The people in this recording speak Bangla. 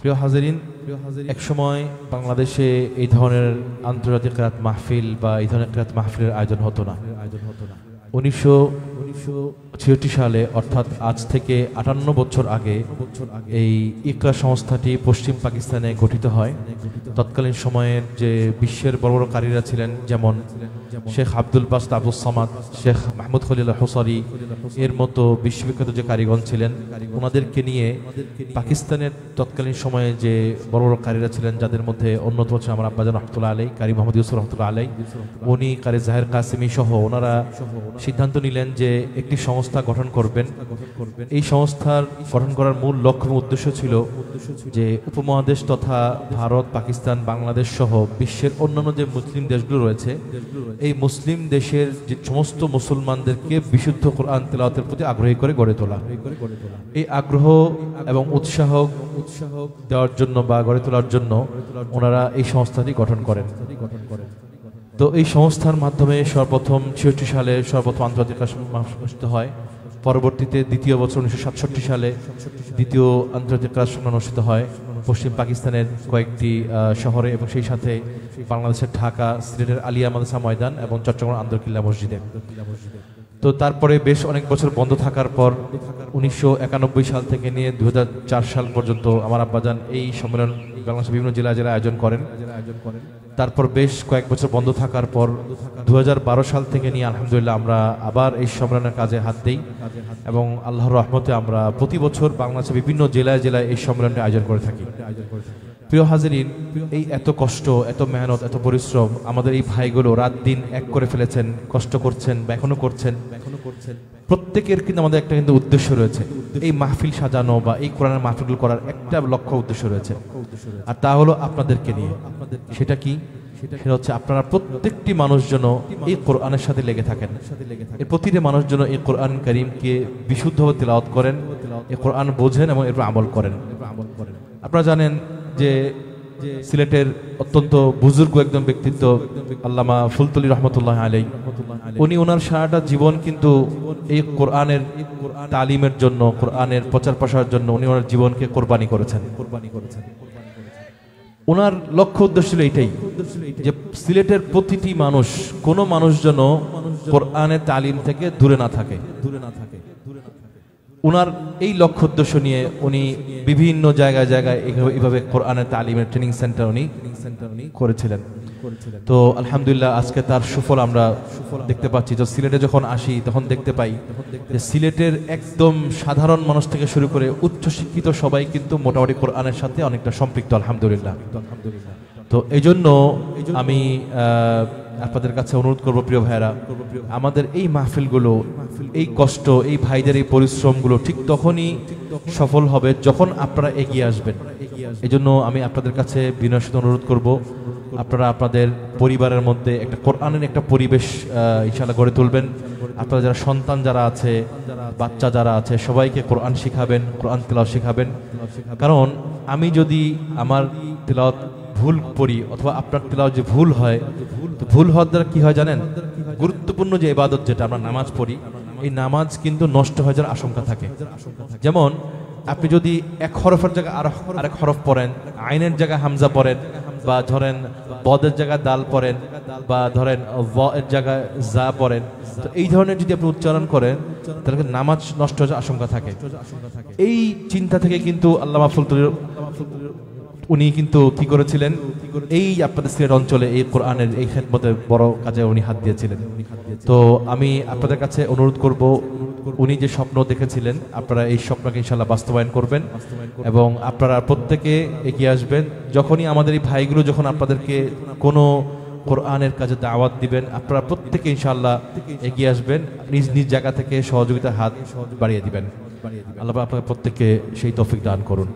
প্রিয় হাজিরিন, একসময় বাংলাদেশে এই ধরনের আন্তর্জাতিক কিরাত মাহফিল বা এই ধরনের কিরাত মাহফিলের আয়োজন হতো না। 1966 সালে, অর্থাৎ আজ থেকে 58 বছর আগে এই ইকরা সংস্থাটি পশ্চিম পাকিস্তানে গঠিত হয়। তৎকালীন সময়ের যে বিশ্বের বড় বড় কারীরা ছিলেন, যেমন শেখ আব্দুল বাসত আবুস সামাদ, শেখ মাহমুদ খলিল হুসারি এর মতো বিশ্ববিখ্যাত যে কারিগণ ছিলেন, ওনাদেরকে নিয়ে পাকিস্তানের তৎকালীন সময়ে যে বড় বড় কারীরা ছিলেন, যাদের মধ্যে অন্যতম ছিলেন আমার আব্বাজান রহমতুল্লাহ আলাই, কারি মোহাম্মদ ইউসুফ রহমতুল্লাহ আলাই, উনি কারি জাহের কাসেমি সহ ওনারা সিদ্ধান্ত নিলেন যে একটি সংস্থা গঠন করবেন। এই সংস্থার গঠন করার মূল লক্ষ্য এবং উদ্দেশ্য ছিল যে উপমহাদেশ তথা ভারত, পাকিস্তান, বাংলাদেশ সহ বিশ্বের অন্যান্য যে মুসলিম দেশগুলো রয়েছে, এই মুসলিম দেশের যে সমস্ত মুসলমানদেরকে বিশুদ্ধ কোরআন তেলাওয়াতের প্রতি আগ্রহী করে গড়ে তোলা। এই আগ্রহ এবং উৎসাহ দেওয়ার জন্য বা গড়ে তোলার জন্য ওনারা এই সংস্থাটি গঠন করেন। তো এই সংস্থার মাধ্যমে সর্বপ্রথম 66 সালে সর্বপ্রথম আন্তর্জাতিক অনুষ্ঠিত হয়। পরবর্তীতে দ্বিতীয় বছর 1967 সালে দ্বিতীয় আন্তর্জাতিক সম্মেলন অনুষ্ঠিত হয় পশ্চিম পাকিস্তানের কয়েকটি শহরে, এবং সেই সাথে বাংলাদেশের ঢাকা, সিলেটের আলিয়া মাদ্রাসা ময়দান এবং চট্টগ্রাম আন্দরকিল্লা মসজিদে। তো তারপরে বেশ অনেক বছর বন্ধ থাকার পর 1991 সাল থেকে নিয়ে 2004 সাল পর্যন্ত আমার আব্বাজান এই সম্মেলন বাংলাদেশের বিভিন্ন জেলায় আয়োজন করেন। তারপর বেশ কয়েক বছর বন্ধ থাকার পর 2012 সাল থেকে নিয়ে আলহামদুলিল্লাহ আমরা আবার এই সম্মেলনের কাজে হাত দিই, এবং আল্লাহর রহমতে আমরা প্রতি বছর বাংলাদেশের বিভিন্ন জেলায় এই সম্মেলনটি আয়োজন করে থাকি। প্রিয় হাজিরিন, এই এত কষ্ট, এত মেহনত, এত পরিশ্রম আমাদের এই ভাইগুলো রাত দিন এক করে ফেলেছেন, কষ্ট করছেন বা এখনো করছেন। প্রত্যেকের কিন্তু আমাদের একটা কিন্তু উদ্দেশ্য রয়েছে, এই মাহফিল সাজানো বা এই কোরআনের মাহফিলগুলো করার একটা লক্ষ্য উদ্দেশ্য রয়েছে, আর তা হলো আপনাদেরকে নিয়ে। সেটা কি? সেটা হচ্ছে আপনারা প্রত্যেকটি মানুষ যেন এই কোরআনের সাথে লেগে থাকেন, এই প্রতিটি মানুষ যেন এই কোরআন কারীমকে বিশুদ্ধভাবে তিলাওয়াত করেন, এই কোরআন বোঝেন এবং এরপর আমল করেন। আপনারা জানেন যে সিলেটের অত্যন্ত বুজুর্গ একদম ব্যক্তিত্ব আল্লামা ফুলতলি রহমতুল্লাহ আলাই, উনি ওনার সারাটা জীবন কিন্তু এই কোরআনের তালিমের জন্য, কোরআনের প্রচার প্রসারের জন্য উনি ওনার জীবনকে কোরবানি করেছেন। ওনার লক্ষ্য উদ্দেশ্য ছিল এইটাই যে সিলেটের প্রতিটি মানুষ, কোনো মানুষ যেন কোরআনের তালিম থেকে দূরে না থাকে। ওনার এই লক্ষ্য উদ্দেশ্য নিয়ে উনি বিভিন্ন জায়গায় এইভাবে কোরআনের তালিমের ট্রেনিং সেন্টার উনি করেছিলেন। তো আলহামদুলিল্লাহ আজকে তার সুফল আমরা দেখতে পাচ্ছি। তো সিলেটে যখন আসি তখন দেখতে পাই যে সিলেটের একদম সাধারণ মানুষ থেকে শুরু করে উচ্চশিক্ষিত সবাই কিন্তু মোটামুটি কোরআনের সাথে অনেকটা সম্পৃক্ত আলহামদুলিল্লাহ। তো এই জন্য আমি আপনাদের কাছে অনুরোধ করব, প্রিয় ভাইরা, আমাদের এই মাহফিলগুলো, এই কষ্ট, এই ভাইদের এই পরিশ্রমগুলো ঠিক তখনই সফল হবে যখন আপনারা এগিয়ে আসবেন। এই জন্য আমি আপনাদের কাছে বিনয়ের সাথে অনুরোধ করব, আপনারা আপনাদের পরিবারের মধ্যে একটা কোরআনের একটা পরিবেশ ইনশাআল্লাহ গড়ে তুলবেন। আপনারা যারা সন্তান যারা আছে, বাচ্চা যারা আছে, সবাইকে কোরআন শিখাবেন, কোরআন তেলাওয়াত শিখাবেন। কারণ আমি যদি আমার তেলাওয়াত ভুল পড়ি অথবা আপনার তেলাওয়াত যে ভুল হয়, তো ভুল হওয়ার দ্বারা কি হয় জানেন? গুরুত্বপূর্ণ যে ইবাদত যেটা আমরা নামাজ পড়ি, এই নামাজ কিন্তু নষ্ট হয়ে যাওয়ার আশঙ্কা থাকে। যেমন আপনি যদি এক হরফের জায়গায় আরেক হরফ পড়েন, আইনের জায়গায় হামজা পড়েন, বা ধরেন বদের জায়গায় দাল পড়েন, বা ধরেন ব এর জায়গায় জা পড়েন, তো এই ধরনের যদি আপনি উচ্চারণ করেন তাহলে নামাজ নষ্ট হয়ে যাওয়ার আশঙ্কা থাকে। এই চিন্তা থেকে কিন্তু আল্লামা ফুলতলি উনি কিন্তু কি করেছিলেন, এই আপনাদের সিলেট অঞ্চলে এই কোরআনের এই খেদমতে বড় কাজে উনি হাত দিয়েছিলেন। তো আমি আপনাদের কাছে অনুরোধ করব, উনি যে স্বপ্ন দেখেছিলেন আপনারা এই স্বপ্নকে ইনশাআল্লাহ বাস্তবায়ন করবেন, এবং আপনারা প্রত্যেকে এগিয়ে আসবেন। যখনই আমাদের এই ভাইগুলো যখন আপনাদেরকে কোনো কোরআনের কাজে দাওয়াত দিবেন, আপনারা প্রত্যেকে ইনশাআল্লাহ এগিয়ে আসবেন, নিজ নিজ জায়গা থেকে সহযোগিতার হাত বাড়িয়ে দিবেন। আল্লাহ আপনাদের প্রত্যেককে সেই তৌফিক দান করুন।